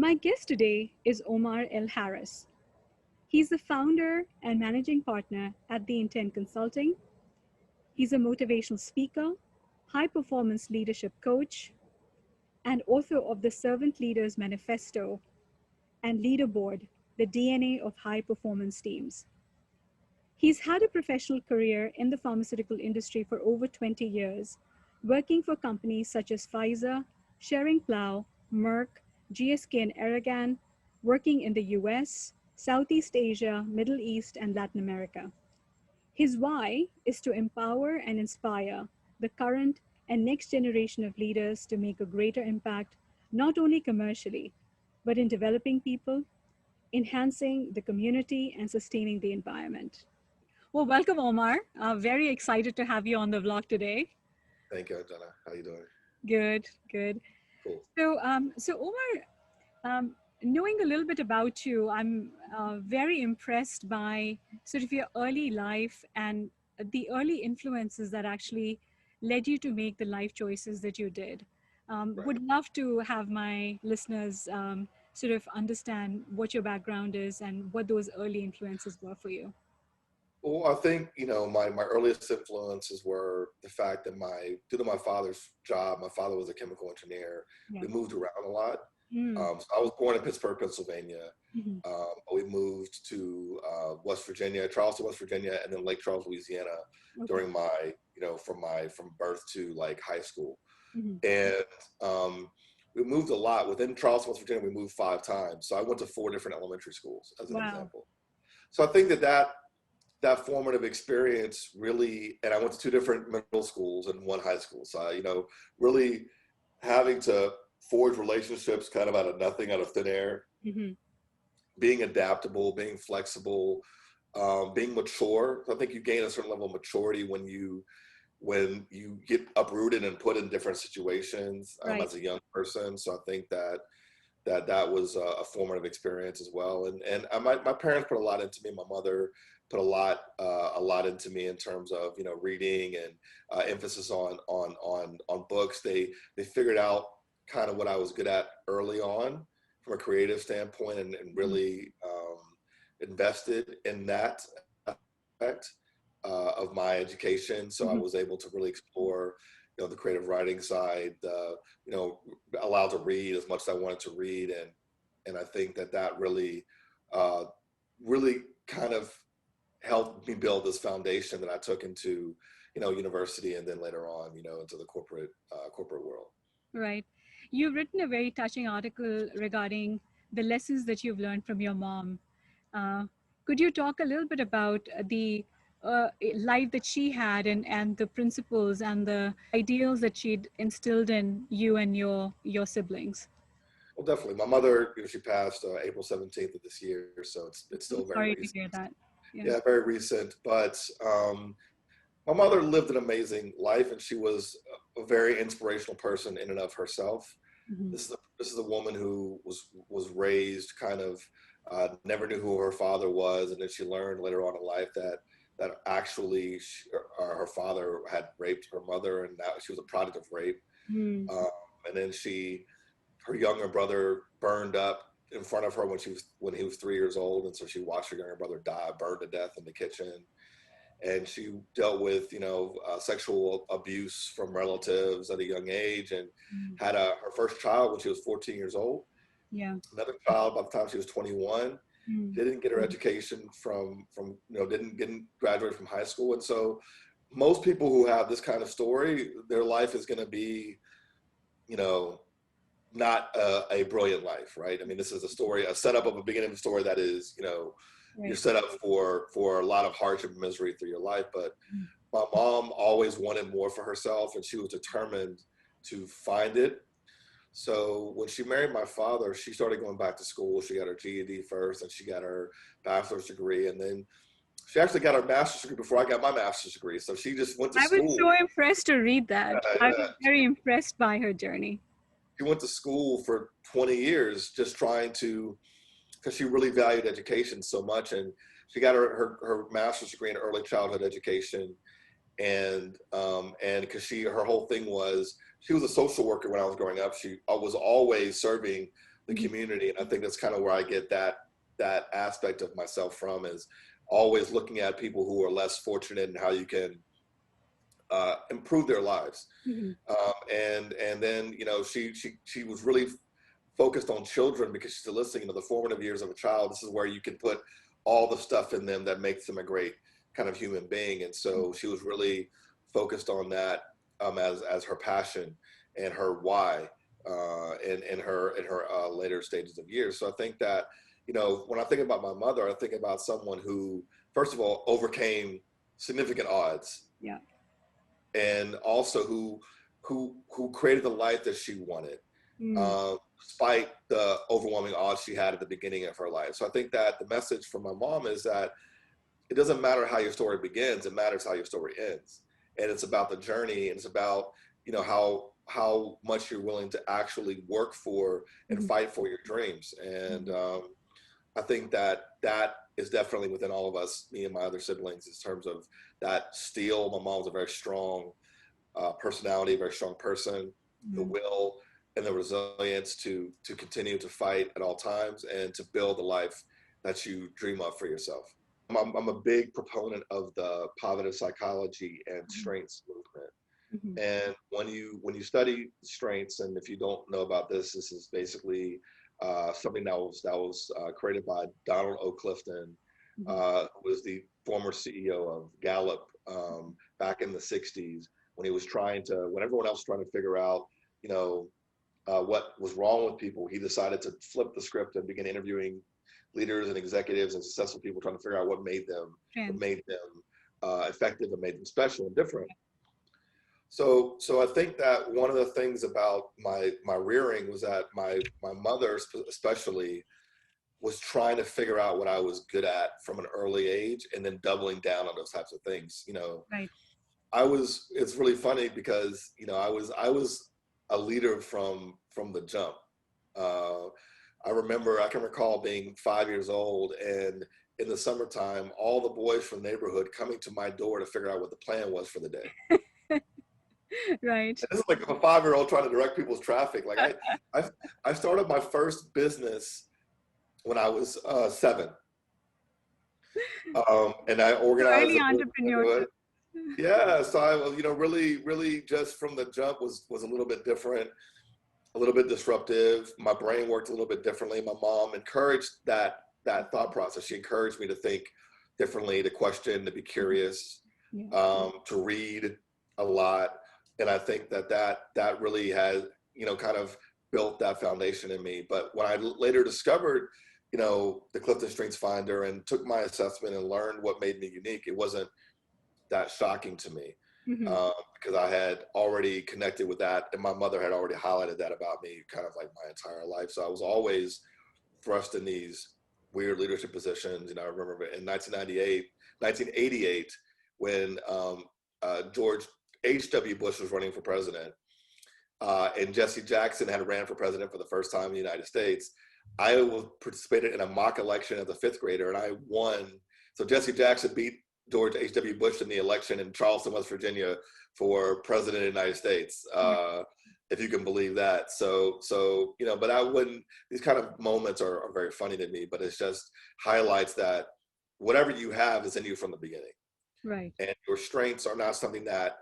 My guest today is Omar L Harris. He's the founder and managing partner at The Intent Consulting. He's a motivational speaker, high performance leadership coach, and author of the Servant Leaders Manifesto and Leaderboard, the DNA of high performance teams. He's had a professional career in the pharmaceutical industry for over 20 years, working for companies such as Pfizer, Schering-Plough, Merck, GSK, and Allergan, working in the US, Southeast Asia, Middle East, and Latin America. His why is to empower and inspire the current and next generation of leaders to make a greater impact, not only commercially, but in developing people, enhancing the community, and sustaining the environment. Well, welcome, Omar. Very excited to have you on the vlog today. Thank you, Jenna. How you doing? Good, good. Cool. So Omar, knowing a little bit about you, I'm very impressed by sort of your early life and the early influences that actually led you to make the life choices that you did. Right. Would love to have my listeners sort of understand what your background is and what those early influences were for you. Well, I think, my earliest influences were the fact that due to my father's job, my father was a chemical engineer. Yeah. We moved around a lot. Mm. So I was born in Pittsburgh, Pennsylvania. Mhm. We moved to West Virginia, Charleston, West Virginia, and then Lake Charles, Louisiana Okay. during from birth to like high school. Mhm. And we moved a lot. Within Charleston, West Virginia, we moved 5 times. So I went to 4 different elementary schools as an Wow. example. So I think that formative experience really, and I went to 2 different middle schools and 1 high school. So, really having to forge relationships kind of out of nothing, out of thin air, Mm-hmm. being adaptable, being flexible, being mature. I think you gain a certain level of maturity when you get uprooted and put in different situations Right. as a young person. So I think that was a formative experience as well. And my parents put a lot into me. My mother put a lot into me in terms of reading and emphasis on books. They figured out kind of what I was good at early on from a creative standpoint, and really invested in that aspect of my education. So I was able to really explore the creative writing side, allowed to read as much as I wanted to read. And I think that really kind of helped me build this foundation that I took into, university, and then later on, into the corporate world. Right. You've written a very touching article regarding the lessons that you've learned from your mom. Could you talk a little bit about the life that she had and the principles and the ideals that she'd instilled in you and your siblings? Well, definitely. My mother, she passed April 17th of this year, so it's I'm still very sorry to recent. hear that. Yeah, very recent. But my mother lived an amazing life, and she was a very inspirational person in and of herself. Mm-hmm. This is a woman who was raised kind of never knew who her father was, and then she learned later on in life that actually her father had raped her mother, and now she was a product of rape. Mm. And then her younger brother burned up in front of her when he was 3 years old, and so she watched her younger brother die, burned to death in the kitchen. And she dealt with sexual abuse from relatives at a young age, and had her first child when she was 14 years old. Yeah. Another child by the time she was 21. Mm. Didn't get her education from didn't graduate from high school. And so most people who have this kind of story, their life is going to be not a brilliant life, right? I mean, this is a setup of a beginning of a story that is, Right. you're set up for a lot of hardship and misery through your life. But my mom always wanted more for herself, and she was determined to find it. So when she married my father, she started going back to school. She got her GED first, and she got her bachelor's degree, and then she actually got her master's degree before I got my master's degree. So she just went to school. I was so impressed to read that. I was very impressed by her journey. She went to school for 20 years just trying to, because she really valued education so much. And she got her master's degree in early childhood education. And because her whole thing was, she was a social worker when I was growing up. She was always serving the community. And I think that's kind of where I get that aspect of myself from, is always looking at people who are less fortunate and how you can improve their lives. And then, you know, she was really focused on children, because she's listening, you know, the formative years of a child. This is where you can put all the stuff in them that makes them a great kind of human being. And so she was really focused on that as her passion and her why in her later stages of years. So I think that, you know, when I think about my mother, I think about someone who, first of all, overcame significant odds. Yeah. And also who created the life that she wanted, despite the overwhelming odds she had at the beginning of her life. So I think that the message from my mom is that it doesn't matter how your story begins, it matters how your story ends. And it's about the journey, and it's about, you know, how much you're willing to actually work for and fight for your dreams. And I think that is definitely within all of us, me and my other siblings, in terms of that steel. My mom's a very strong personality, a very strong person, the will and the resilience to continue to fight at all times and to build the life that you dream of for yourself. I'm a big proponent of the positive psychology and strengths movement. And when you study strengths, and if you don't know about this, this is basically something that was created by Donald O. Clifton, who was the former CEO of Gallup back in the 60s, when everyone else was trying to figure out, you know, what was wrong with people. He decided to flip the script and begin interviewing leaders and executives and successful people, trying to figure out what made them effective and made them special and different. So I think that one of the things about my rearing was that my mother especially was trying to figure out what I was good at from an early age, and then doubling down on those types of things. You know, it's really funny because, you know, I was a leader from the jump. I can recall being 5 years old, and in the summertime, all the boys from the neighborhood coming to my door to figure out what the plan was for the day. Right. This is like a 5-year-old trying to direct people's traffic. Like I started my first business when I was 7, and I organized Early entrepreneurship. Yeah, so I was, you know, really just from the jump was a little bit different, a little bit disruptive. My brain worked a little bit differently. My mom encouraged that thought process. She encouraged me to think differently, to question, to be curious, to read a lot. And I think that really has, you know, kind of built that foundation in me. But when I later discovered, you know, the Clifton Strengths Finder and took my assessment and learned what made me unique, it wasn't that shocking to me, because I had already connected with that, and my mother had already highlighted that about me kind of like my entire life. So I was always thrust in these weird leadership positions. And I remember in 1988, when George H.W. Bush was running for president, and Jesse Jackson had ran for president for the first time in the United States. I participated in a mock election as a 5th grader, and I won. So Jesse Jackson beat George H.W. Bush in the election in Charleston, West Virginia, for president of the United States, if you can believe that. So you know, but I wouldn't. These kind of moments are very funny to me, but it's just highlights that whatever you have is in you from the beginning. Right. And your strengths are not something that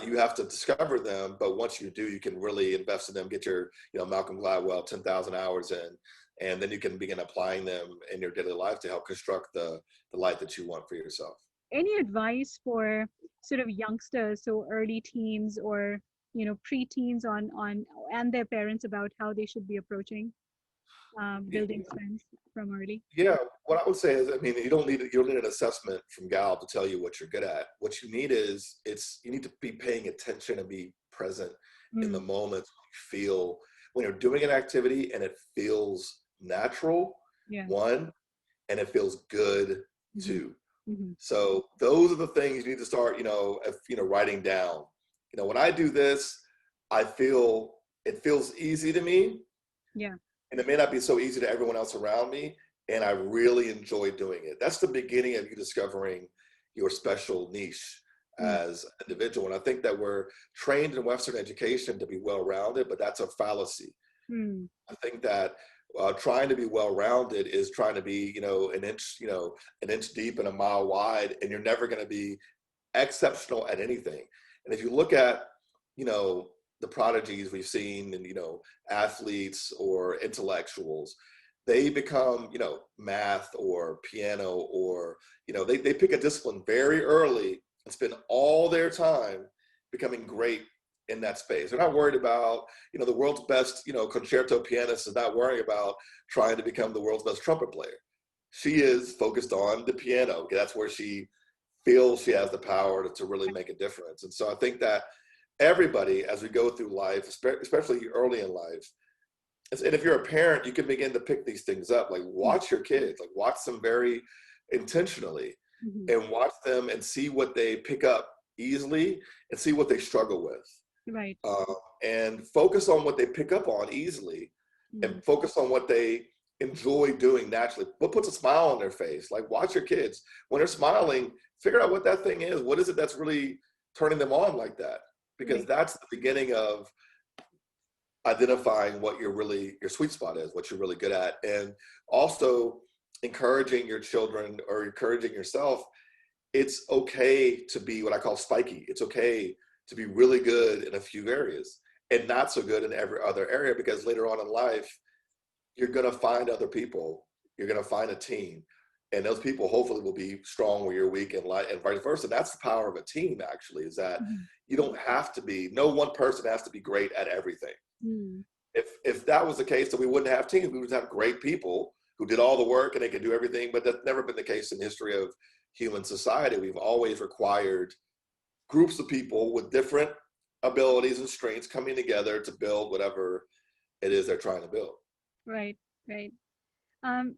you have to discover them, but once you do, you can really invest in them, get your, you know, Malcolm Gladwell 10,000 hours in, and then you can begin applying them in your daily life to help construct the life that you want for yourself. Any advice for sort of youngsters, so early teens or, you know, pre-teens on and their parents about how they should be approaching building strengths from early? Yeah, what I would say is, I mean, you don't need an assessment from Gallup to tell you what you're good at. What you need is you need to be paying attention and be present in the moments when you're doing an activity and it feels natural, one, and it feels good, two. So those are the things you need to start, you know, writing down. You know, when I do this, it feels easy to me. Yeah. And it may not be so easy to everyone else around me. And I really enjoy doing it. That's the beginning of you discovering your special niche as an individual. And I think that we're trained in Western education to be well-rounded, but that's a fallacy. Hmm. I think that trying to be well-rounded is trying to be, an inch deep and a mile wide, and you're never going to be exceptional at anything. And if you look at, you know, the prodigies we've seen and, athletes or intellectuals, they become, math or piano or, they pick a discipline very early and spend all their time becoming great in that space. They're not worried about, the world's best, concerto pianist is not worrying about trying to become the world's best trumpet player. She is focused on the piano. That's where she feels she has the power to really make a difference. And so I think that everybody, as we go through life, especially early in life, and if you're a parent, you can begin to pick these things up. Like watch your kids, like watch them very intentionally, Mm-hmm. and watch them and see what they pick up easily and see what they struggle with. Right. And focus on what they pick up on easily, Mm-hmm. and focus on what they enjoy doing naturally. What puts a smile on their face? Like watch your kids when they're smiling, figure out what that thing is. What is it that's really turning them on like that? Because Right. that's the beginning of identifying what your sweet spot is, what you're really good at. And also encouraging your children or encouraging yourself. It's okay to be what I call spiky. It's okay to be really good in a few areas and not so good in every other area, because later on in life, you're going to find other people. You're going to find a team, and those people hopefully will be strong where you're weak, and vice versa. That's the power of a team, actually, is that Mm-hmm. you don't have to be, no one person has to be great at everything. Mm-hmm. If that was the case, then we wouldn't have teams. We would have great people who did all the work and they could do everything, but that's never been the case in the history of human society. We've always required groups of people with different abilities and strengths coming together to build whatever it is they're trying to build. Right. Right. Um,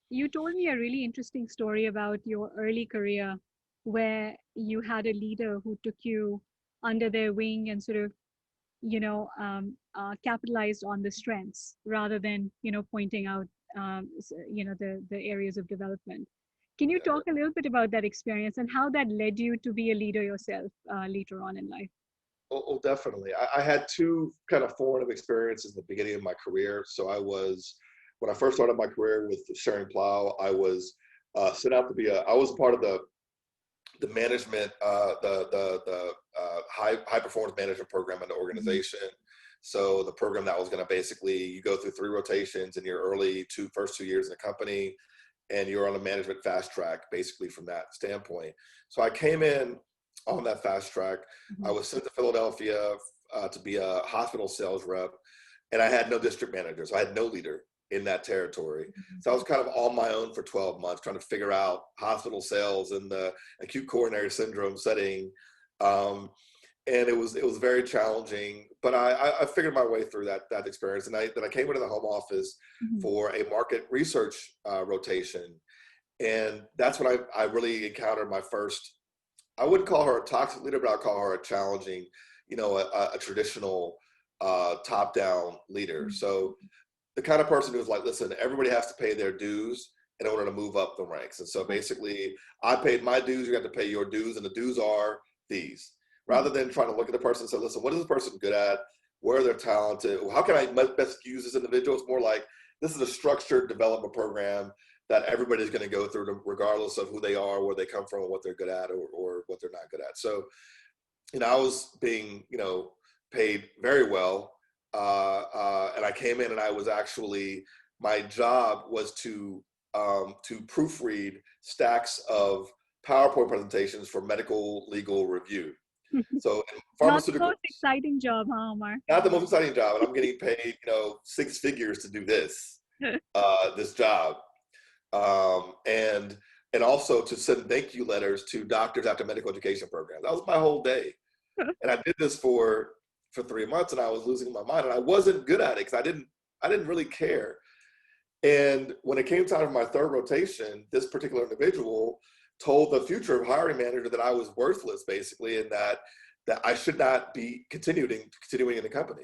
you told me a really interesting story about your early career where you had a leader who took you under their wing and sort of, capitalized on the strengths rather than, pointing out, the areas of development. Can you Yeah. talk a little bit about that experience and how that led you to be a leader yourself later on in life? Oh, definitely. I had two kind of formative experiences in the beginning of my career. So when I first started my career with Schering-Plough, I was sent out to be I was a part of the management, the high performance management program in the Mhm. organization. So the program that was going to basically, you go through 3 rotations in your first 2 years in the company, and you're on a management fast track, basically from that standpoint. So I came in on that fast track. I Mhm. was sent to Philadelphia to be a hospital sales rep, and I had no district manager, so I had no leader in that territory. Mhm. So I was kind of on my own for 12 months, trying to figure out hospital sales in the acute coronary syndrome setting. Um, and it was very challenging, but I figured my way through that experience. And then I came into the home office Mhm. for a market research rotation, and that's when I really encountered my first. I wouldn't call her a toxic leader, but I'd call her a challenging, a traditional top-down leader. Mhm. So the kind of person who's like, listen, everybody has to pay their dues in order to move up the ranks. And so basically, I paid my dues, you have to pay your dues, and the dues are these. Mhm. Rather than trying to look at the person and say, listen, what is this person good at? Where are they talented? How can I best use this individual? It's more like, this is a structured development program that everybody's going to go through, regardless of who they are, where they come from, and what they're good at, or what they're not good at. So, I was being, paid very well. And I came in, and I was actually, my job was to proofread stacks of PowerPoint presentations for medical legal review. So in Not the pharmaceutical, most exciting job, huh, Omar? not the most exciting job, and I'm getting paid, 6 figures to do this job, and also to send thank you letters to doctors after medical education programs. That was my whole day. And I did this for 3 months, and I was losing my mind, and I wasn't good at it because I didn't really care. And when it came time for my third rotation, this particular individual told the future hiring manager that I was worthless, basically, and that I should not be continuing in the company.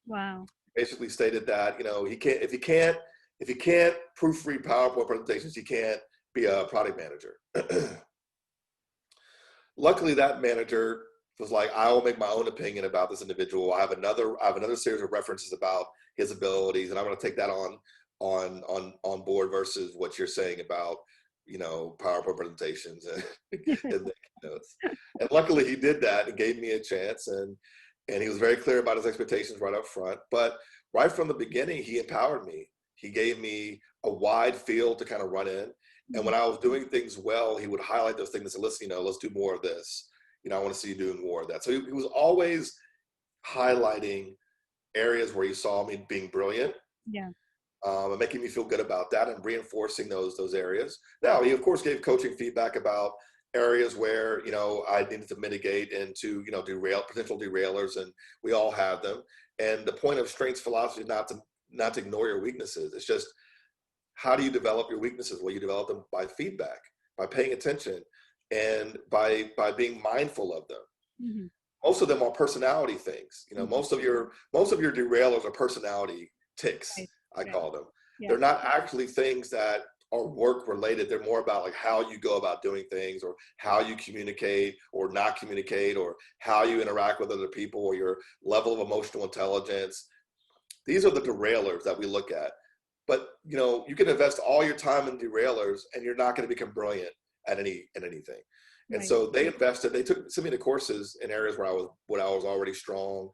Wow. Basically stated that, he can't if he can't proofread PowerPoint presentations, he can't be a product manager. Luckily, that manager It was like, I will make my own opinion about this individual. I have another series of references about his abilities, and I'm going to take that on board versus what you're saying about, PowerPoint presentations and, and notes. And luckily he did that and gave me a chance, and he was very clear about his expectations right up front. But right from the beginning, he empowered me. He gave me a wide field to kind of run in. And when I was doing things well, he would highlight those things and say, listen, let's do more of this. I want to see you doing more of that. So he was always highlighting areas where he saw me being brilliant. Yeah. And making me feel good about that and reinforcing those areas. Now, he of course gave coaching feedback about areas where, I needed to mitigate and to, potential derailers, and we all have them. And the point of strengths philosophy is not to ignore your weaknesses. It's just, how do you develop your weaknesses? Well, you develop them by feedback, by paying attention, and by being mindful of them. Mm-hmm. Most of them are personality things. Most of your derailers are personality ticks. Right. I call them. Yeah. They're not actually things that are work related. They're more about like how you go about doing things, or how you communicate or not communicate, or how you interact with other people, or your level of emotional intelligence. These are the derailers that we look at. But you can invest all your time in derailers and you're not going to become brilliant at anything. And so they sent me to courses in areas where I was already strong.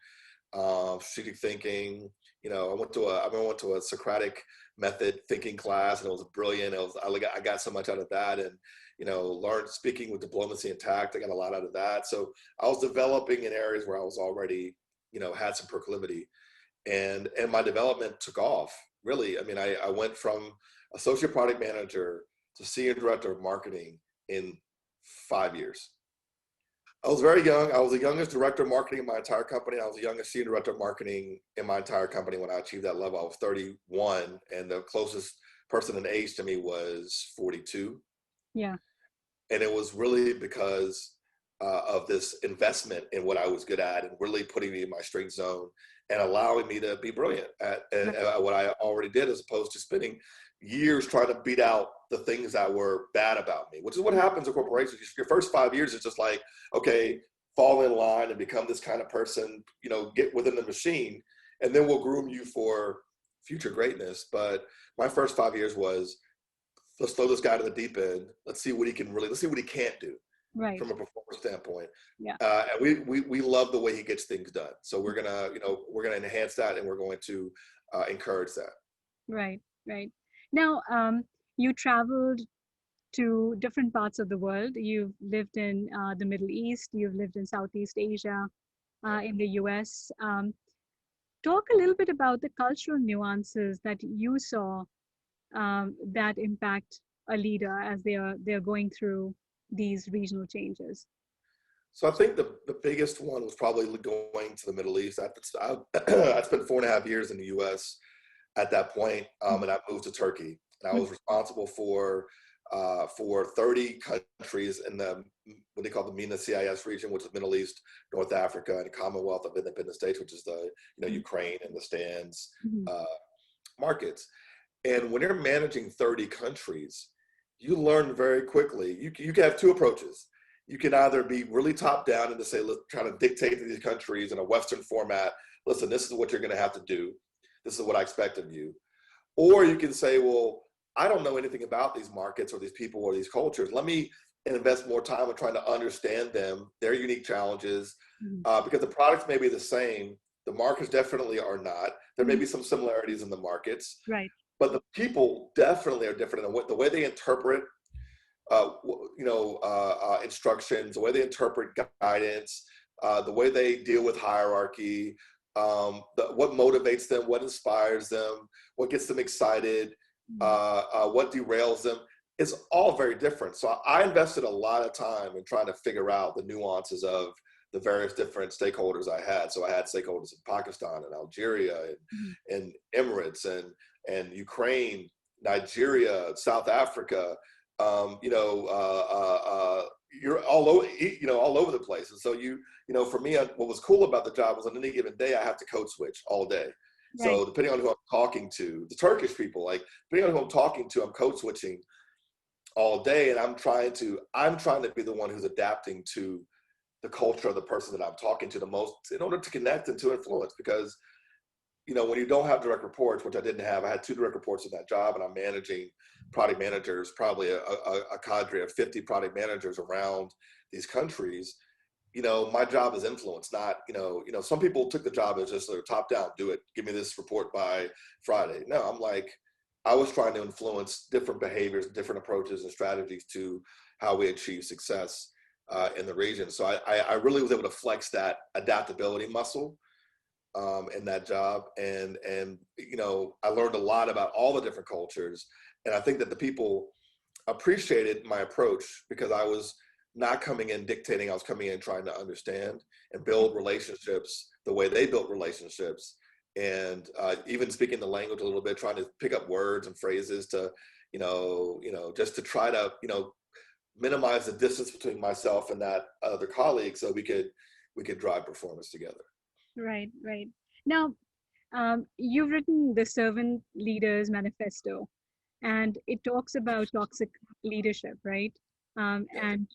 Strategic thinking. I went to a Socratic method thinking class, and it was brilliant. I got so much out of that, and learned speaking with diplomacy and tact. I got a lot out of that. So I was developing in areas where I was already, had some proclivity, and my development took off. Really, I went from associate product manager to senior director of marketing in 5 years. I was very young. I was the youngest director of marketing in my entire company. I was the youngest senior director of marketing in my entire company when I achieved that level. I was 31, and the closest person in age to me was 42. Yeah. And it was really because of this investment in what I was good at, and really putting me in my strength zone and allowing me to be brilliant at what I already did, as opposed to spending years trying to beat out the things that were bad about me, which is what happens in corporations. Your first 5 years is just like, okay, fall in line and become this kind of person, get within the machine, and then we'll groom you for future greatness. But my first 5 years was, let's throw this guy to the deep end. Let's see what he can't do. Right. From a performance standpoint. Yeah. And we love the way he gets things done. So we're gonna enhance that, and we're going to encourage that. Right. Right. Now, you traveled to different parts of the world. You've lived in the Middle East. You've lived in Southeast Asia, in the US. Talk a little bit about the cultural nuances that you saw that impact a leader as they're going through these regional changes. So I think the biggest one was probably going to the Middle East. I spent 4.5 years in the US at that point, and I moved to Turkey. And I was responsible for 30 countries in what they call the MENA CIS region, which is Middle East, North Africa, and the Commonwealth of Independent States, which is the Ukraine and the stands markets. And when you're managing 30 countries, you learn very quickly. You can have two approaches. You can either be really top down and to say, let's try to dictate to these countries in a Western format. Listen, this is what you're going to have to do. This is what I expect of you. Or you can say, well, I don't know anything about these markets or these people or these cultures. Let me invest more time in trying to understand them, their unique challenges, because the products may be the same. The markets definitely are not. There may be some similarities in the markets. Right. But the people definitely are different, and the way they interpret, instructions, the way they interpret guidance, the way they deal with hierarchy, what motivates them, what inspires them, what gets them excited, what derails them. It's all very different. So I invested a lot of time in trying to figure out the nuances of the various different stakeholders I had. So I had stakeholders in Pakistan and Algeria and Emirates and Ukraine, Nigeria, South Africa. You're all over the place. And so for me, what was cool about the job was on any given day, I have to code switch all day. Right. So depending on who I'm talking to, the Turkish people, depending on who I'm talking to, I'm code switching all day. And I'm trying to be the one who's adapting to the culture of the person that I'm talking to the most in order to connect and to influence. Because, you know, when you don't have direct reports, which I didn't have, I had 2 direct reports in that job, and I'm managing product managers, probably a cadre of 50 product managers around these countries. You know, my job is influence, not, some people took the job as just top down, do it, give me this report by Friday. No, I'm like, I was trying to influence different behaviors, different approaches and strategies to how we achieve success in the region. So I really was able to flex that adaptability muscle in that job. And, I learned a lot about all the different cultures. And I think that the people appreciated my approach because I was not coming in dictating. I was coming in trying to understand and build relationships the way they built relationships. And even speaking the language a little bit, trying to pick up words and phrases to, just to try to, minimize the distance between myself and that other colleague so we could drive performance together. Right, right. Now, you've written the Servant Leaders Manifesto, and it talks about toxic leadership, right? Yeah. And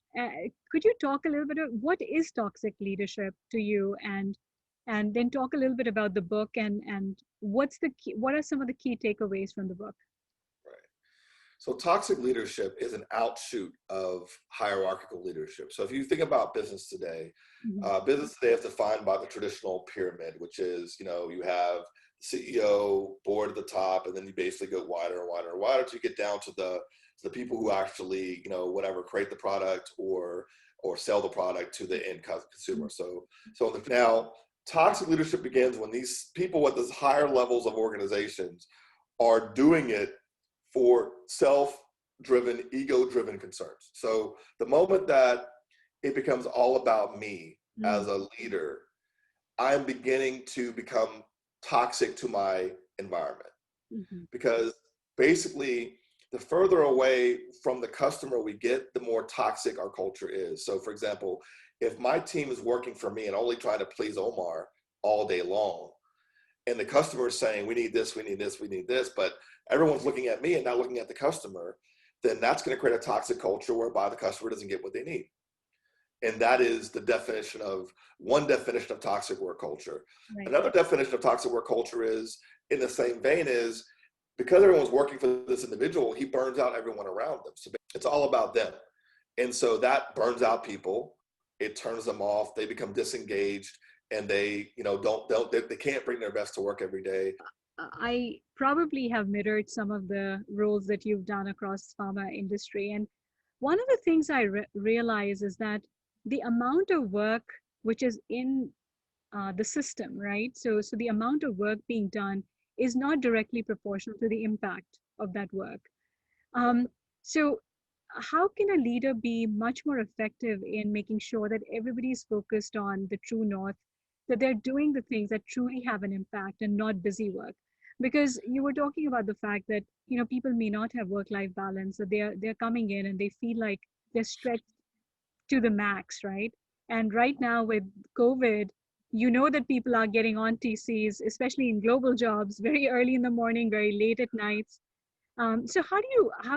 could you talk a little bit of what is toxic leadership to you, and then talk a little bit about the book and what are some of the key takeaways from the book? Right. So toxic leadership is an outshoot of hierarchical leadership. So if you think about business today, Mm-hmm. business today is defined by the traditional pyramid, which is, you have CEO, board at the top, and then you basically go wider and wider and wider till you get down to the people who actually, whatever, create the product or sell the product to the end consumer. So now toxic leadership begins when these people at these higher levels of organizations are doing it for self-driven, ego-driven concerns. So the moment that it becomes all about me as a leader, I'm beginning to become toxic to my environment. Mm-hmm. Because basically, the further away from the customer we get, the more toxic our culture is. So for example, if my team is working for me and only trying to please Omar all day long, and the customer is saying, we need this, we need this, we need this, but everyone's looking at me and not looking at the customer, then that's going to create a toxic culture whereby the customer doesn't get what they need. And that is one definition of toxic work culture. Right. Another definition of toxic work culture is, in the same vein, is because everyone's working for this individual, he burns out everyone around them. So it's all about them. And so that burns out people. It turns them off. They become disengaged, and they, they can't bring their best to work every day. I probably have mirrored some of the roles that you've done across pharma industry. And one of the things I realize is that the amount of work which is in the system, right? So the amount of work being done is not directly proportional to the impact of that work. So how can a leader be much more effective in making sure that everybody is focused on the true north, that they're doing the things that truly have an impact and not busy work? Because you were talking about the fact that people may not have work-life balance, that they're coming in and they feel like they're stretched to the max, right? And right now with COVID, that people are getting on TCs, especially in global jobs, very early in the morning, very late at nights. So how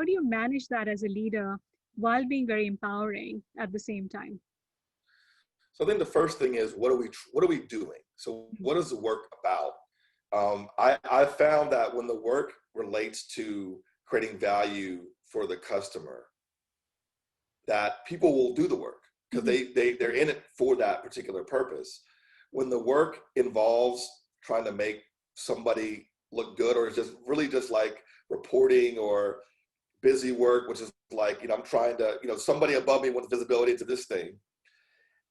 do you manage that as a leader while being very empowering at the same time? So I think the first thing is, what are we doing? So what is the work about? I found that when the work relates to creating value for the customer, that people will do the work because they're in it for that particular purpose. When the work involves trying to make somebody look good, or it's just really just like reporting or busy work, which is like, I'm trying to, somebody above me wants visibility into this thing.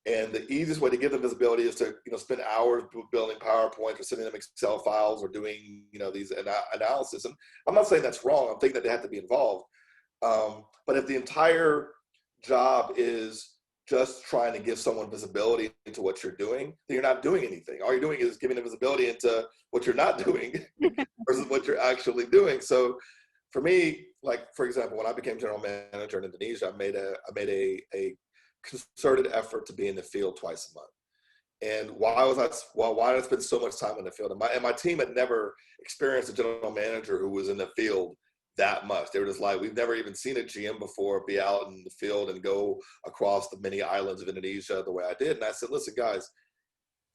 And the easiest way to give them visibility is to, spend hours building PowerPoint or sending them Excel files or doing, these analysis. And I'm not saying that's wrong. I'm thinking that they have to be involved. But if the entire job is just trying to give someone visibility into what you're doing, then you're not doing anything. All you're doing is giving them visibility into what you're not doing versus what you're actually doing. So for me, like, for example, when I became general manager in Indonesia, I made a concerted effort to be in the field twice a month. And why did I spend so much time in the field? And my team had never experienced a general manager who was in the field that much. They were just like, we've never even seen a GM before be out in the field and go across the many islands of Indonesia the way I did. And I said, listen, guys,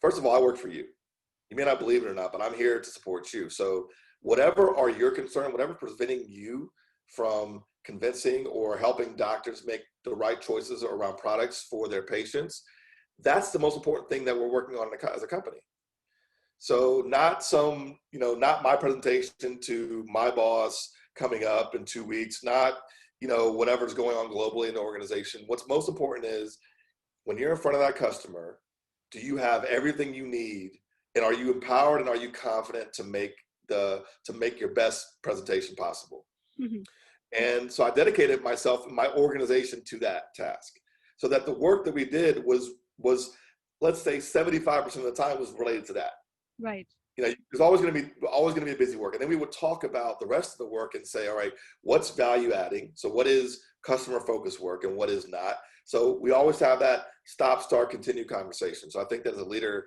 first of all, I work for you. You may not believe it or not, but I'm here to support you. So whatever are your concern, whatever preventing you from convincing or helping doctors make the right choices around products for their patients, that's the most important thing that we're working on as a company. So not some, not my presentation to my boss coming up in 2 weeks, not, whatever's going on globally in the organization. What's most important is when you're in front of that customer, do you have everything you need? And are you empowered and are you confident to make your best presentation possible? Mm-hmm. And so I dedicated myself and my organization to that task, so that the work that we did was let's say 75% of the time was related to that. Right. There's always going to be a busy work. And then we would talk about the rest of the work and say, all right, what's value adding? So what is customer focused work and what is not? So we always have that stop, start, continue conversation. So I think that as a leader,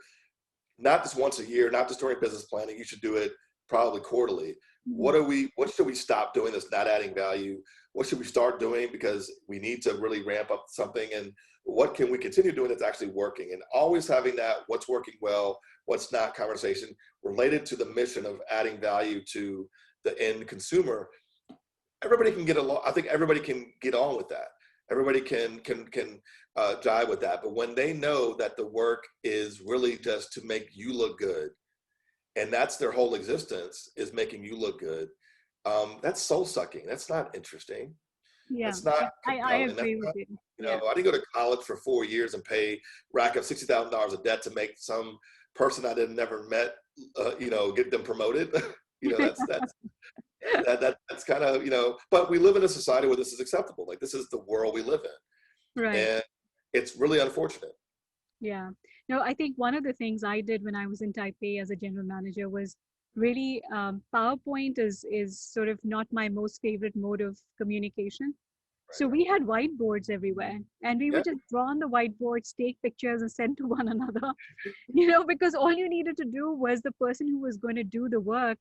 not just once a year, not just during business planning, you should do it probably quarterly. Mm-hmm. What should we stop doing that's not adding value? What should we start doing because we need to really ramp up something? And what can we continue doing that's actually working? And always having that what's working well, what's not conversation related to the mission of adding value to the end consumer. Everybody can get along. I think everybody can get on with that. Everybody can jive with that. But when they know that the work is really just to make you look good, and that's their whole existence, is making you look good, that's soul sucking. That's not interesting. Yeah, That's not I compelling. agree with you. Yeah. I didn't go to college for 4 years and rack up $60,000 of debt to make some person I didn't never met, get them promoted. That's kind of, but we live in a society where this is acceptable. Like, this is the world we live in. Right. And it's really unfortunate. Yeah. No, I think one of the things I did when I was in Taipei as a general manager was really PowerPoint is sort of not my most favorite mode of communication. So we had whiteboards everywhere, and we would Yeah. just draw on the whiteboards, take pictures, and send to one another. Because all you needed to do was the person who was going to do the work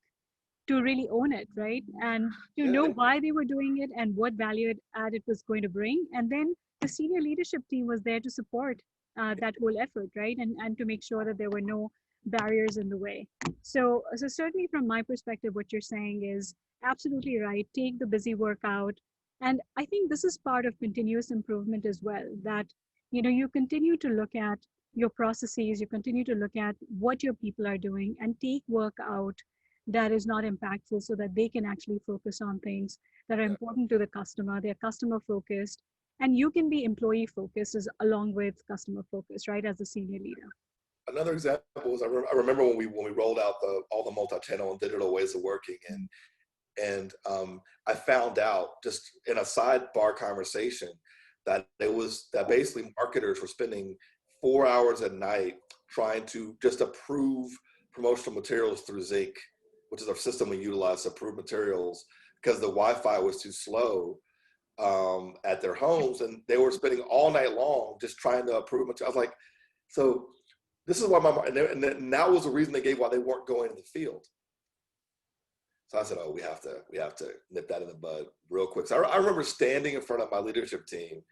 to really own it, right? And to know Yeah. why they were doing it and what value add it was going to bring. And then the senior leadership team was there to support that whole effort, right? And to make sure that there were no barriers in the way. So certainly from my perspective, what you're saying is absolutely right. Take the busy work out. And I think this is part of continuous improvement as well, that, you continue to look at your processes, you continue to look at what your people are doing and take work out that is not impactful so that they can actually focus on things that are important to the customer. They're customer focused, and you can be employee focused along with customer focused, right, as a senior leader. Another example is I remember when we rolled out all the multi-channel and digital ways of working, and I found out just in a sidebar conversation that basically marketers were spending 4 hours at night trying to just approve promotional materials through Zinc, which is our system we utilize to approve materials, because the Wi-Fi was too slow at their homes, and they were spending all night long just trying to approve materials. I was like, so this is why and that was the reason they gave why they weren't going to the field. So I said, oh, we have to nip that in the bud real quick. So I remember standing in front of my leadership team,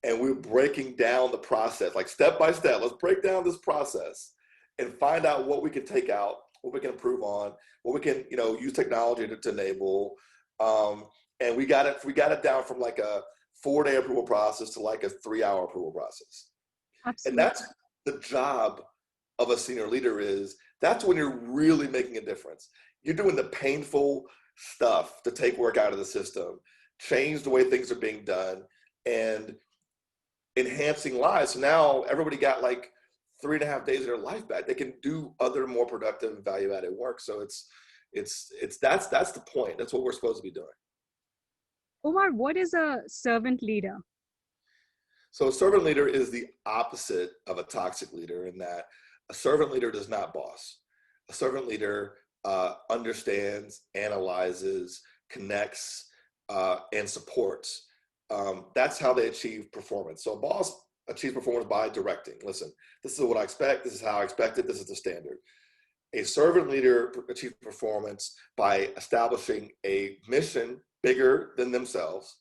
and we were breaking down the process, like step by step. Let's break down this process and find out what we can take out, what we can improve on, what we can, use technology to enable. And we got it down from like a 4-day approval process to like a 3-hour approval process. Absolutely. And that's the job of a senior leader. That's when you're really making a difference. You're doing the painful stuff to take work out of the system, change the way things are being done, and enhancing lives. So now everybody got like 3.5 days of their life back. They can do other more productive and value-added work. So that's the point. That's what we're supposed to be doing. Omar, what is a servant leader? So a servant leader is the opposite of a toxic leader, in that a servant leader does not boss. A servant leader understands, analyzes, connects, and supports. That's how they achieve performance. So a boss achieves performance by directing. Listen, this is what I expect. This is how I expect it. This is the standard. A servant leader achieves performance by establishing a mission bigger than themselves,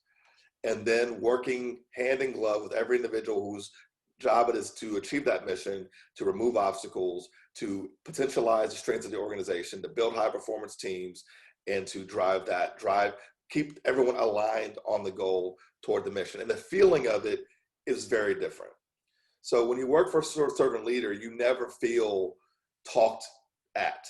and then working hand in glove with every individual whose job it is to achieve that mission, to remove obstacles, to potentialize the strengths of the organization, to build high performance teams, and to keep everyone aligned on the goal toward the mission. And the feeling of it is very different. So when you work for a servant leader, you never feel talked at.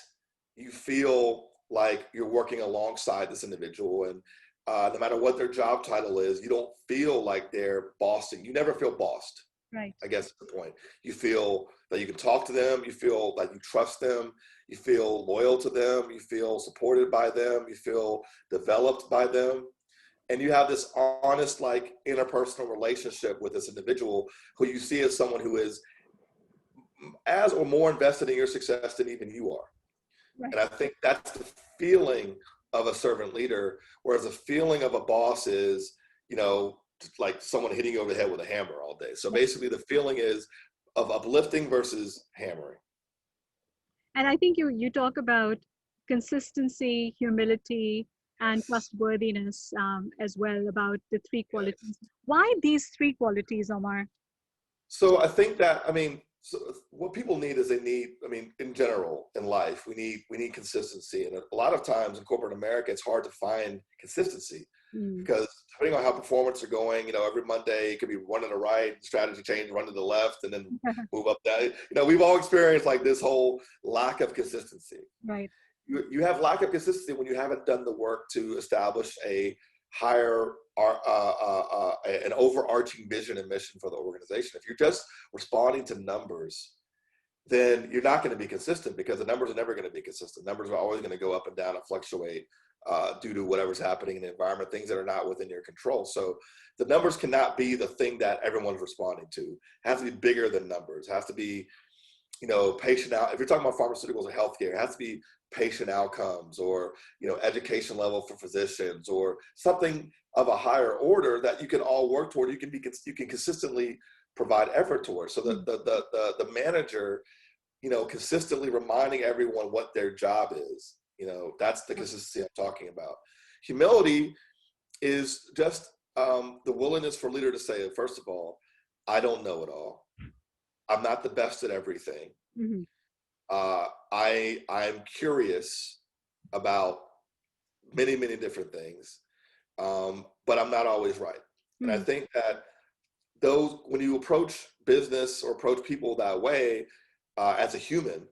You feel like you're working alongside this individual, and no matter what their job title is, you don't feel like they're bossing. You never feel bossed. Right. I guess that's the point. You feel that you can talk to them. You feel like you trust them. You feel loyal to them. You feel supported by them. You feel developed by them. And you have this honest, like, interpersonal relationship with this individual who you see as someone who is as or more invested in your success than even you are. Right. And I think that's the feeling of a servant leader, whereas the feeling of a boss is, you know, like someone hitting you over the head with a hammer all day. So basically the feeling is of uplifting versus hammering. And I think you talk about consistency, humility, and trustworthiness as well, about the three qualities. Yes. Why these three qualities, Omar? So I think that, I mean, so what people need is in general in life, we need consistency. And a lot of times in corporate America, it's hard to find consistency because depending on how performance are going, you know, every Monday it could be run to the right, strategy change, run to the left, and then move up that. You know, we've all experienced like this whole lack of consistency. Right. You have lack of consistency when you haven't done the work to establish a higher, an overarching vision and mission for the organization. If you're just responding to numbers, then you're not going to be consistent, because the numbers are never going to be consistent. Numbers are always going to go up and down and fluctuate due to whatever's happening in the environment, things that are not within your control. So the numbers cannot be the thing that everyone's responding to. It has to be bigger than numbers. It has to be, you know, patient out. If you're talking about pharmaceuticals or healthcare, it has to be patient outcomes, or, you know, education level for physicians, or something of a higher order that you can all work toward. You can consistently provide effort towards. So the manager, you know, consistently reminding everyone what their job is. You know, that's the consistency I'm talking about. Humility is just the willingness for a leader to say, first of all, I don't know it all. I'm not the best at everything. Mm-hmm. I'm curious about many, many different things, but I'm not always right. Mm-hmm. And I think that when you approach business or approach people that way as a human,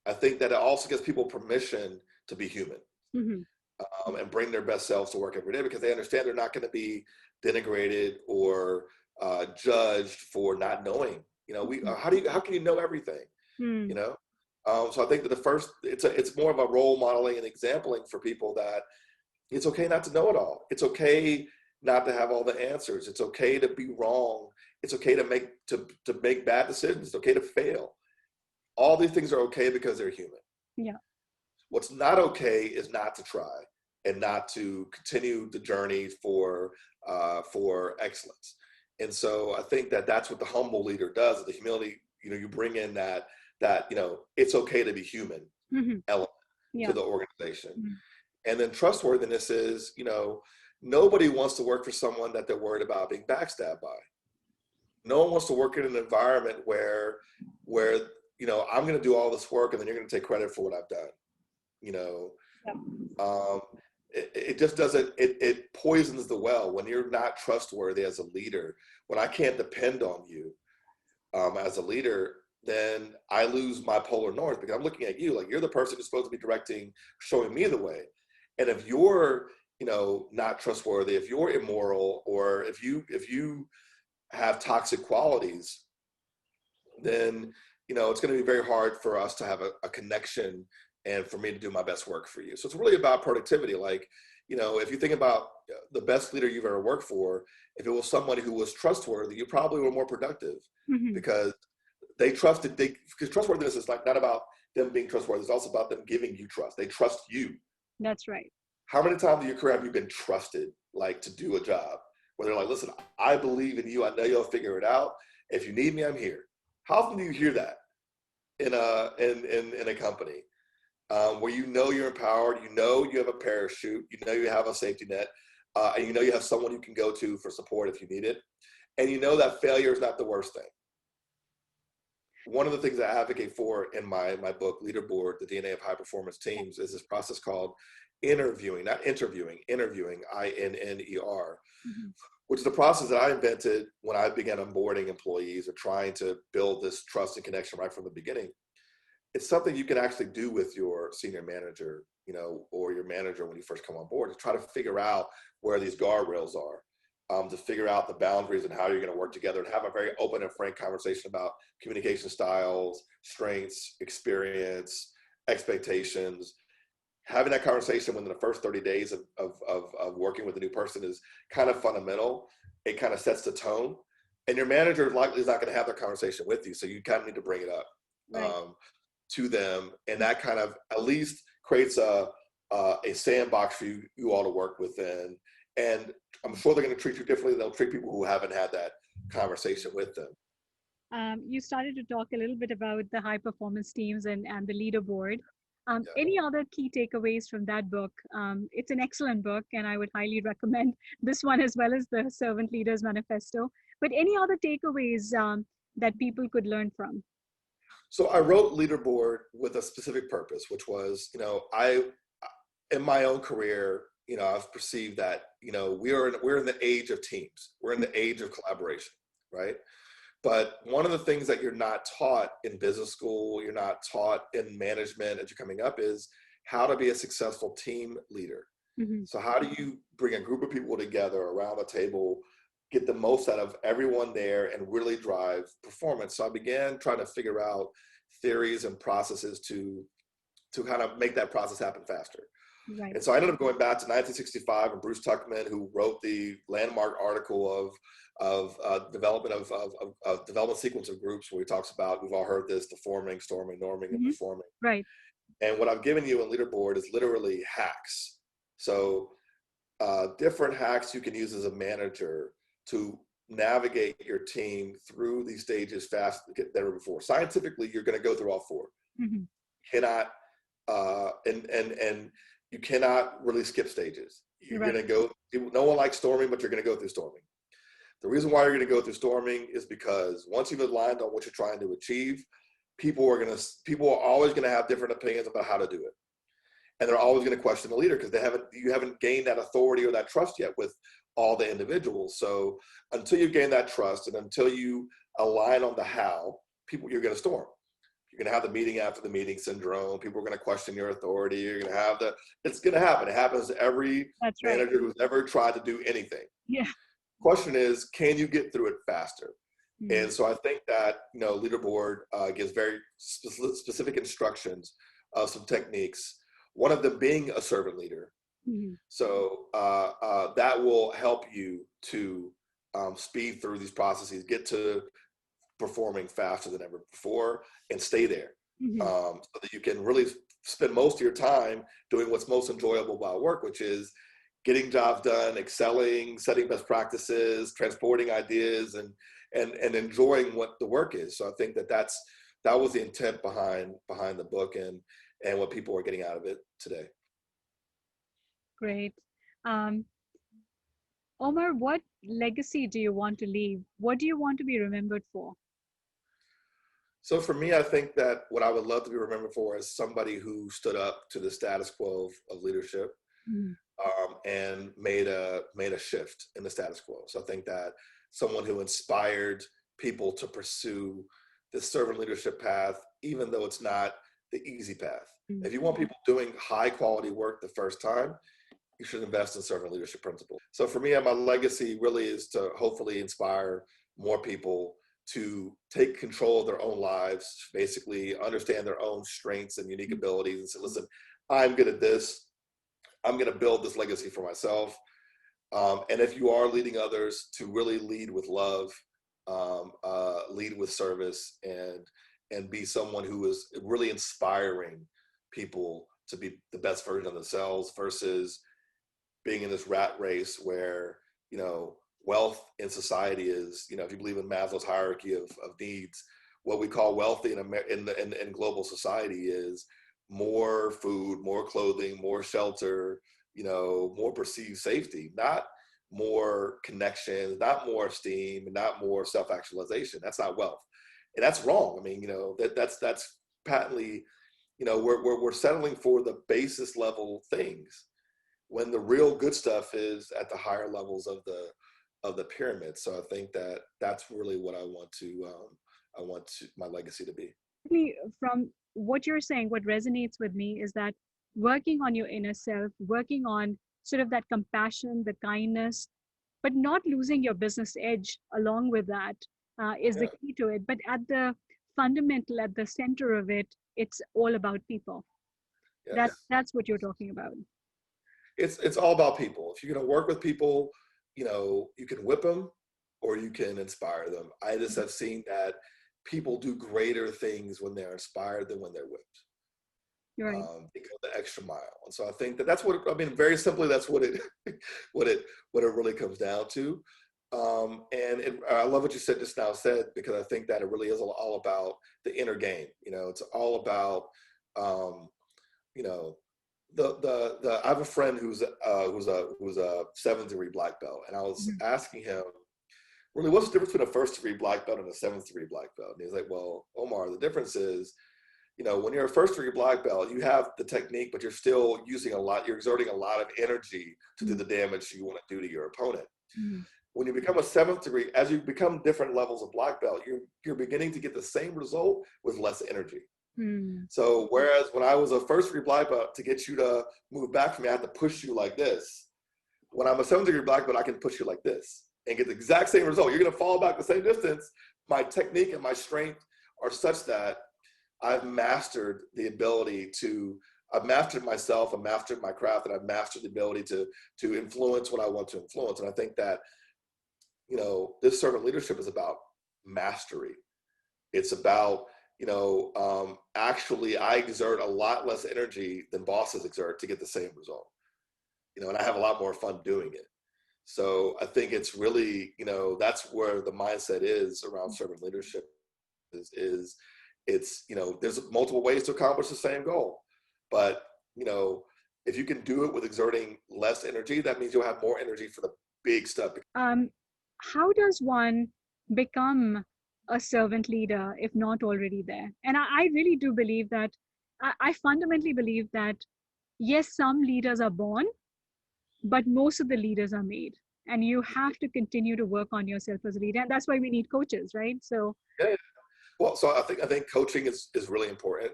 I think that it also gives people permission to be human. Mm-hmm. And bring their best selves to work every day, because they understand they're not going to be denigrated or judged for not knowing. You know, how can you know everything? Mm. You know, so I think that it's more of a role modeling and exampling for people that it's okay not to know it all. It's okay not to have all the answers. It's okay to be wrong. It's okay to make bad decisions. It's okay to fail. All these things are okay because they're human. Yeah. What's not okay is not to try and not to continue the journey for excellence. And so I think that that's what the humble leader does. The humility, you know, you bring in that you know, it's okay to be human mm-hmm. element to the organization. Mm-hmm. And then trustworthiness is, you know, nobody wants to work for someone that they're worried about being backstabbed by. No one wants to work in an environment where you know, I'm going to do all this work and then you're going to take credit for what I've done. You know, it just doesn't, it poisons the well when you're not trustworthy as a leader. When I can't depend on you as a leader, then I lose my polar north, because I'm looking at you like you're the person who's supposed to be directing, showing me the way. And if you're, you know, not trustworthy, if you're immoral, or if you have toxic qualities, then, you know, it's going to be very hard for us to have a connection and for me to do my best work for you. So it's really about productivity. Like, you know, if you think about the best leader you've ever worked for, if it was somebody who was trustworthy, you probably were more productive mm-hmm. because because trustworthiness is like not about them being trustworthy. It's also about them giving you trust. They trust you. That's right. How many times in your career have you been trusted, like, to do a job where they're like, listen, I believe in you. I know you'll figure it out. If you need me, I'm here. How often do you hear that in a company? where you know you're empowered, you know you have a parachute, you know you have a safety net, and you know you have someone you can go to for support if you need it, and you know that failure is not the worst thing. One of the things I advocate for in my book, Leaderboard, The DNA of High Performance Teams, is this process called interviewing, not interviewing, interviewing, INNER, Mm-hmm. which is the process that I invented when I began onboarding employees or trying to build this trust and connection right from the beginning. It's something you can actually do with your senior manager, or your manager when you first come on board, to try to figure out where these guardrails are, to figure out the boundaries and how you're going to work together, and have a very open and frank conversation about communication styles, strengths, experience, expectations. Having that conversation within the first 30 days of working with a new person is kind of fundamental. It kind of sets the tone, and your manager likely is not going to have that conversation with you. So you kind of need to bring it up. Right. To them, and that kind of at least creates a sandbox for you all to work within. And I'm sure they're going to treat you differently. They'll treat people who haven't had that conversation with them. You started to talk a little bit about the high performance teams and the leaderboard. Yeah. Any other key takeaways from that book? It's an excellent book, and I would highly recommend this one as well as the Servant Leaders Manifesto. But any other takeaways that people could learn from? So I wrote Leaderboard with a specific purpose, which was, in my own career, I've perceived that, we're in the age of teams. We're in the age of collaboration, right? But one of the things that you're not taught in business school, you're not taught in management as you're coming up, is how to be a successful team leader. Mm-hmm. So how do you bring a group of people together around the table, get the most out of everyone there, and really drive performance? So I began trying to figure out theories and processes to kind of make that process happen faster. Right. And so I ended up going back to 1965 and Bruce Tuckman, who wrote the landmark article of development of development sequence of groups, where he talks about, we've all heard this, the forming, storming, norming, and performing. Right. And what I've given you in Leaderboard is literally hacks. So different hacks you can use as a manager to navigate your team through these stages faster than ever before. Scientifically, you're going to go through all four. Mm-hmm. Cannot and you cannot really skip stages. You're Right. going to go. No one likes storming, but you're going to go through storming. The reason why you're going to go through storming is because once you've aligned on what you're trying to achieve, people are always going to have different opinions about how to do it, and they're always going to question the leader because you haven't gained that authority or that trust yet with all the individuals. So until you gain that trust and until you align on the how, you're going to storm. You're going to have the meeting after the meeting syndrome. People are going to question your authority. You're going to have it's going to happen. It happens to every manager who's ever tried to do anything. Yeah. Question is, can you get through it faster? Mm-hmm. And so I think that, Leaderboard gives very specific instructions of some techniques, one of them being a servant leader. Mm-hmm. So that will help you to speed through these processes, get to performing faster than ever before, and stay there. Mm-hmm. So that you can really spend most of your time doing what's most enjoyable about work, which is getting jobs done, excelling, setting best practices, transporting ideas, and enjoying what the work is. So I think that was the intent behind the book and what people are getting out of it today. Great. Omar, what legacy do you want to leave? What do you want to be remembered for? So for me, I think that what I would love to be remembered for is somebody who stood up to the status quo of leadership. Mm-hmm. And made a shift in the status quo. So I think that someone who inspired people to pursue the servant leadership path, even though it's not the easy path. Mm-hmm. If you want people doing high quality work the first time, you should invest in servant leadership principles. So for me, my legacy really is to hopefully inspire more people to take control of their own lives, basically understand their own strengths and unique abilities, and say, listen, I'm good at this. I'm going to build this legacy for myself. And if you are leading others, to really lead with love, lead with service, and be someone who is really inspiring people to be the best version of themselves, versus being in this rat race where, wealth in society is, if you believe in Maslow's hierarchy of needs, what we call wealthy in global society is more food, more clothing, more shelter, more perceived safety, not more connections, not more esteem, and not more self-actualization. That's not wealth. And that's wrong. I mean, that's patently, we're settling for the basis level things when the real good stuff is at the higher levels of the pyramid. So I think that that's really what I want my legacy to be. From what you're saying, what resonates with me is that working on your inner self, working on sort of that compassion, the kindness, but not losing your business edge along with that is the Yeah. key to it. But at the fundamental, at the center of it, it's all about people. Yes. That's what you're talking about. It's all about people. If you're going to work with people, you can whip them or you can inspire them. I just have seen that people do greater things when they're inspired than when they're whipped. You're right. They go the extra mile. And so I think that's what, I mean, very simply, that's what it really comes down to. I love what you said just now because I think that it really is all about the inner game. It's all about, I have a friend who's a 7th degree black belt, and I was asking him, really, what's the difference between a 1st degree black belt and a 7th degree black belt? And he's like, well, Omar, the difference is, when you're a 1st degree black belt, you have the technique, but you're still you're exerting a lot of energy to do the damage you want to do to your opponent. When you become a 7th degree, as you become different levels of black belt, you're beginning to get the same result with less energy. So whereas when I was a 1st degree black belt, to get you to move back from me, I had to push you like this. When I'm a 7th degree black belt, I can push you like this and get the exact same result. You're going to fall back the same distance. My technique and my strength are such that I've mastered I've mastered myself, I've mastered my craft, and I've mastered the ability to influence what I want to influence. And I think that, this servant leadership is about mastery. It's about, actually I exert a lot less energy than bosses exert to get the same result, and I have a lot more fun doing it. So I think it's really, that's where the mindset is around servant leadership is it's, there's multiple ways to accomplish the same goal, but, if you can do it with exerting less energy, that means you'll have more energy for the big stuff. How does one become a servant leader if not already there? And I really do believe that, I fundamentally believe that, yes, some leaders are born, but most of the leaders are made. And you have to continue to work on yourself as a leader. And that's why we need coaches, right? So Yeah. Well, so I think coaching is really important.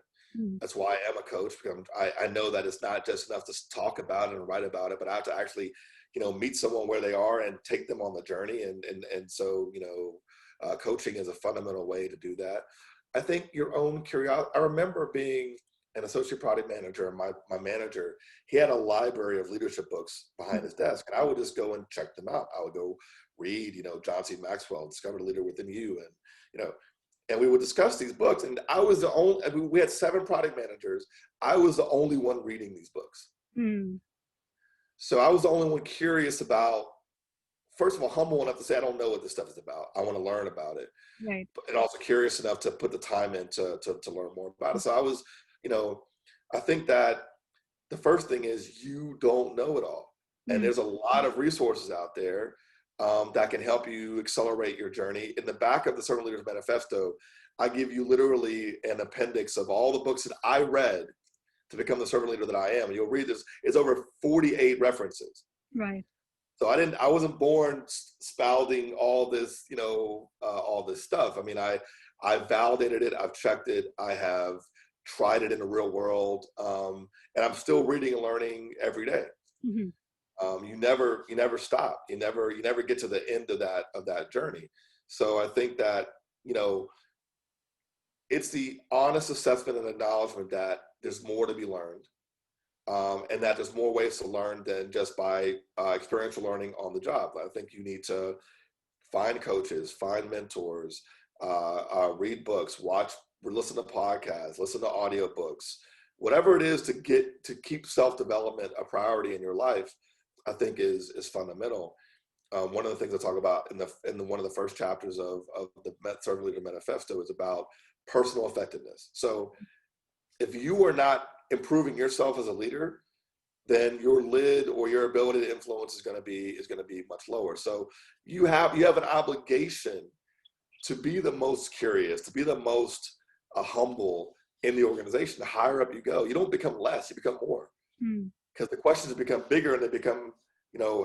That's why I am a coach, because I know that it's not just enough to talk about it and write about it, but I have to actually, meet someone where they are and take them on the journey. And so, coaching is a fundamental way to do that. I think your own curiosity. I remember being an associate product manager, and my manager, he had a library of leadership books behind his desk, and I would just go and check them out. I would go read, John C. Maxwell, Discover the Leader Within You, and, and we would discuss these books. And I was the only, we had 7 product managers. I was the only one reading these books. So I was the only one curious about, first of all, humble enough to say, I don't know what this stuff is about. I want to learn about it. Right. And also curious enough to put the time in to learn more about it. So I was, I think that the first thing is you don't know it all. And there's a lot of resources out there that can help you accelerate your journey. In the back of the Servant Leaders Manifesto, I give you literally an appendix of all the books that I read to become the servant leader that I am. And you'll read this, it's over 48 references. Right. So I wasn't born spouting all this, all this stuff. I mean, I validated it, I've checked it, I have tried it in the real world, and I'm still reading and learning every day. You never stop. You never get to the end of that journey. So I think that, it's the honest assessment and acknowledgement that there's more to be learned, and that there's more ways to learn than just by experiential learning on the job. I think you need to find coaches, find mentors, read books, listen to podcasts, listen to audiobooks, whatever it is to keep self-development a priority in your life, I think is fundamental. One of the things I talk about in one of the first chapters of the Servant Leader Manifesto is about personal effectiveness. So if you are not improving yourself as a leader, then your lid or your ability to influence is going to be much lower. So you have an obligation to be the most curious, to be the most humble in the organization. The higher up you go, you don't become less, you become more, because the questions become bigger and they become,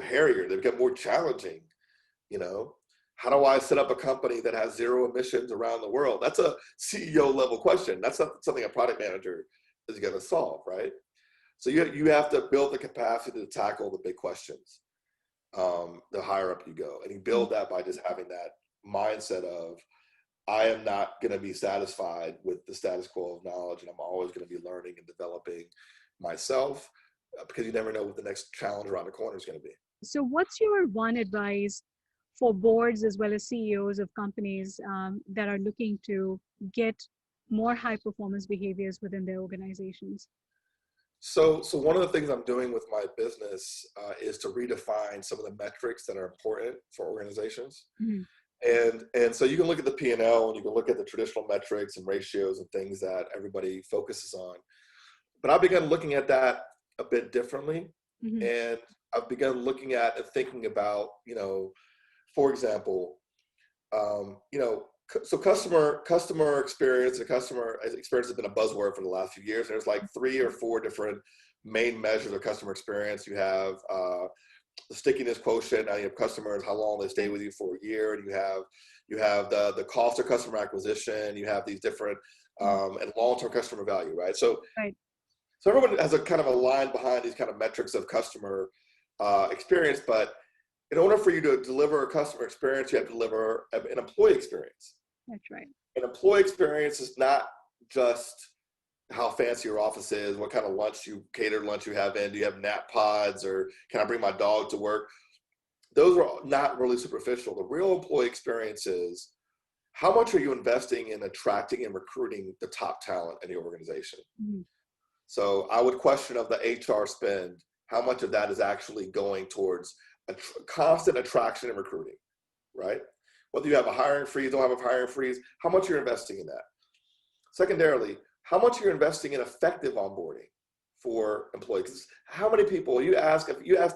hairier. They become more challenging. How do I set up a company that has zero emissions around the world? That's a CEO level question. That's not something a product manager is going to solve, right? So you have to build the capacity to tackle the big questions, the higher up you go. And you build that by just having that mindset of, I am not going to be satisfied with the status quo of knowledge, and I'm always going to be learning and developing myself, because you never know what the next challenge around the corner is going to be. So what's your one advice for boards as well as CEOs of companies that are looking to get more high performance behaviors within their organizations? So one of the things I'm doing with my business is to redefine some of the metrics that are important for organizations. And so you can look at the P&L and you can look at the traditional metrics and ratios and things that everybody focuses on. But I've begun looking at that a bit differently. And I've begun looking at and thinking about, for example, so customer experience and customer experience has been a buzzword for the last few years. There's like 3 or 4 different main measures of customer experience. You have the stickiness quotient. Now you have customers, how long they stay with you for a year, and you have the cost of customer acquisition. You have these different and long-term customer value, right? So everyone has a kind of a line behind these kind of metrics of customer experience, but in order for you to deliver a customer experience, you have to deliver an employee experience. That's right. An employee experience is not just how fancy your office is, what kind of catered lunch you have in, do you have nap pods, or can I bring my dog to work? Those are not really superficial. The real employee experience is, how much are you investing in attracting and recruiting the top talent in the organization? So I would question of the HR spend, how much of that is actually going towards a constant attraction and recruiting, right? Whether you have a hiring freeze, don't have a hiring freeze, how much you're investing in that. Secondarily, how much you're investing in effective onboarding for employees. How many people, if you ask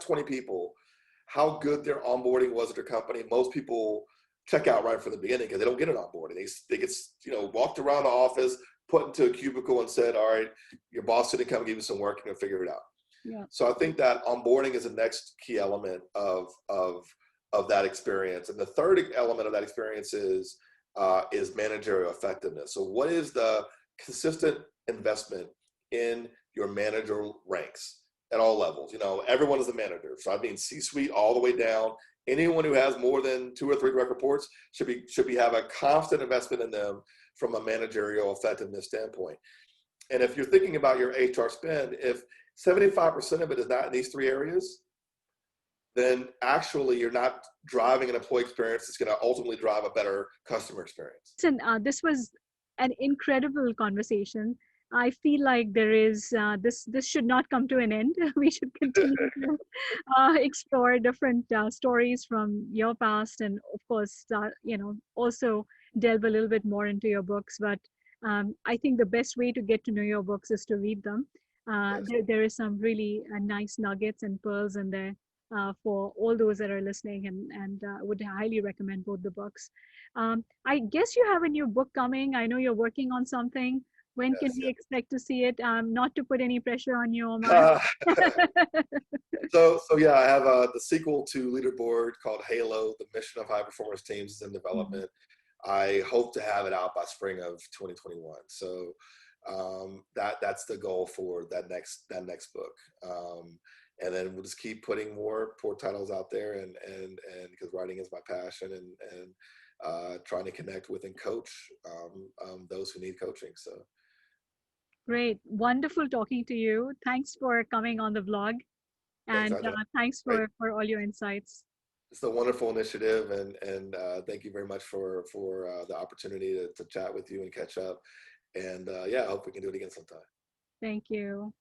20 people how good their onboarding was at their company, most people check out right from the beginning because they don't get an onboarding. They get walked around the office, put into a cubicle and said, all right, your boss didn't come give you some work, and you'll figure it out. Yeah. So I think that onboarding is the next key element of that experience. And the third element of that experience is managerial effectiveness. So what is the consistent investment in your managerial ranks at all levels? Everyone is a manager. So I mean, C-suite all the way down. Anyone who has more than 2 or 3 direct reports should have a constant investment in them from a managerial effectiveness standpoint. And if you're thinking about your HR spend, if 75% of it is not in these 3 areas, then actually you're not driving an employee experience that's going to ultimately drive a better customer experience. Listen, this was an incredible conversation. I feel like there is this should not come to an end. We should continue to explore different stories from your past, and of course, also delve a little bit more into your books. But I think the best way to get to know your books is to read them. There is some really nice nuggets and pearls in there for all those that are listening, and would highly recommend both the books. I guess you have a new book coming. I know you're working on something. When can we expect to see it? Not to put any pressure on you, Omar. So yeah, I have the sequel to Leaderboard called Halo, The Mission of High Performance Teams is in development. I hope to have it out by spring of 2021. So that's the goal for that next book. And then we'll just keep putting more titles out there, and because writing is my passion, and trying to connect with and coach those who need coaching. So. Great. Wonderful talking to you. Thanks for coming on the vlog. And thanks for all your insights. It's a wonderful initiative, and thank you very much for the opportunity to chat with you and catch up. And I hope we can do it again sometime. Thank you.